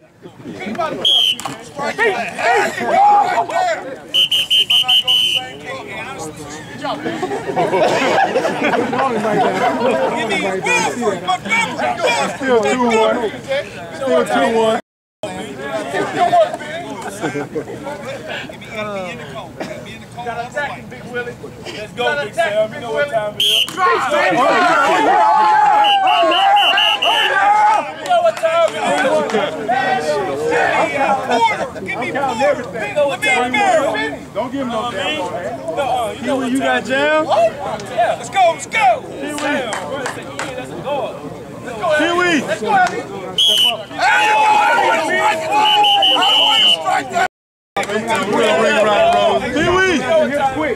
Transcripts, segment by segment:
Still 2-1. Still 2-1. Gotta attack him, Big Willie. Let's go, Big Sam. You know what time it is. You know what time it is. Give me everything. Don't give him no damn. You got jam? Yeah. Let's go, let's go. Kiwi. Let's go, Pee-wee!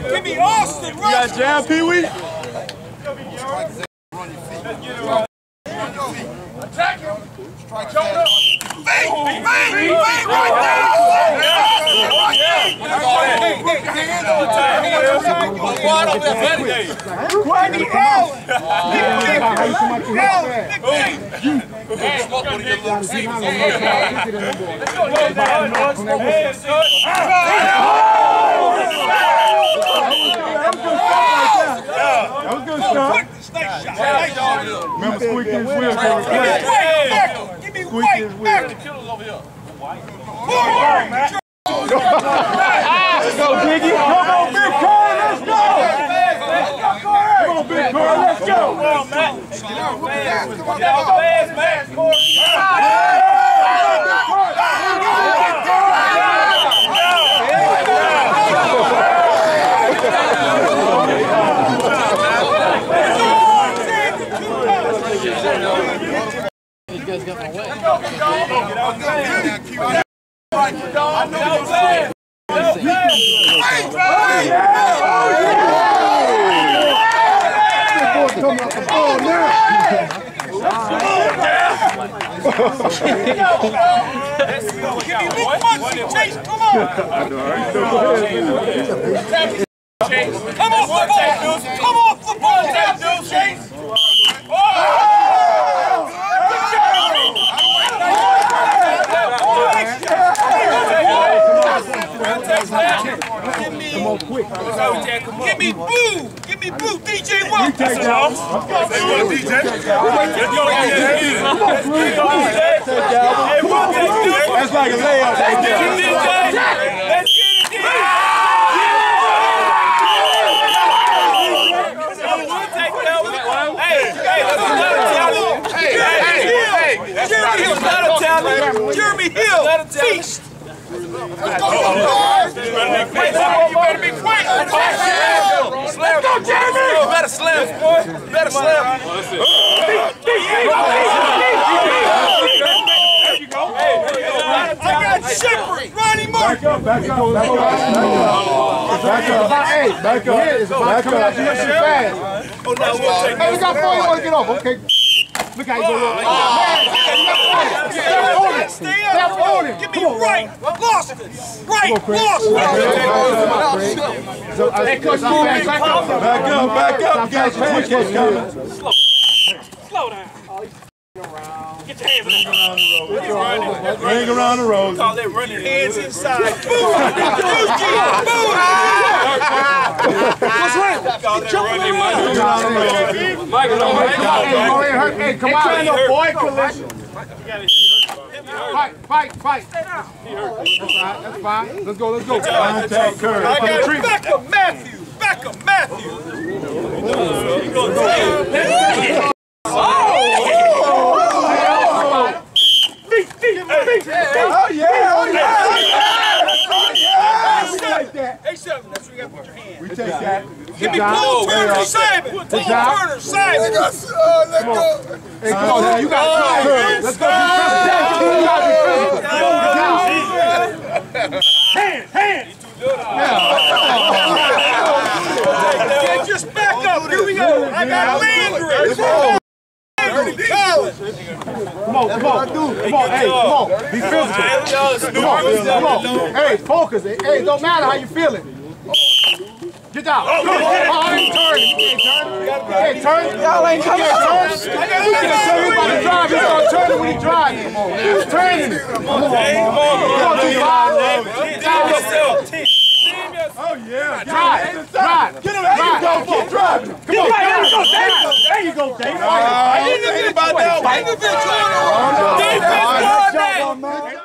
Give me Austin, You got jam, Pee-wee? Attack him. Strike Jonah. Bang right there. That was good stuff. Remember squeaking his wheel for the play. Give me white. Let's go, Biggie. Come on, Big Car, let's go. Come on, Big Car, let's go. Come on, Matt. Fast, Matt. These guys got my way. Come on, football, Chase. Come on, quick. Give me Boo, DJ Walker. You take that. That's like a layup. Let's get it, Jeremy Hill, feast. Let's go, you better be quick. Let's go, Jeremy. You better slam, boy. You better slam. I got Shepard, Ronnie Martin. Back up. Hey, back up. It's about coming out to you fast. Hey, we got 4 you want to get off. Okay. Look how you go. Stay up. Give me right. Lost it. Right. Lost it. Hey, Coach, back up. You got your pancake coming. Slow down. Get your hands around the road. Ring around the road. Call that running. Hands inside. What's right? Call that running. Michael, hey, come on. Boy, collision. Fight. That's fine. Let's go. Contact curve. I got Beckham Matthew. Oh yeah. Hey, Seven, that's where you got to put your hand. We take that. Give me Paul Turner Simon. Let go. Hey, come on, you got to let's go. Hand. Yeah, just back up. Here we go. I got Landry. Come on. Hey, come on. Be physical. Come on. Hey, focus. Hey, don't matter how you feeling. Get down. I ain't turning. You can't turn. Hey, turn. Y'all ain't coming. You can't turn. You can turn. You about to drive. He's going to turn. turning when he driving. Come on, man. Turning it. Come on, oh, yeah. Drive. Get him. There you go. Keep driving. Come on. There you go, Dave. I didn't think about that. Defense,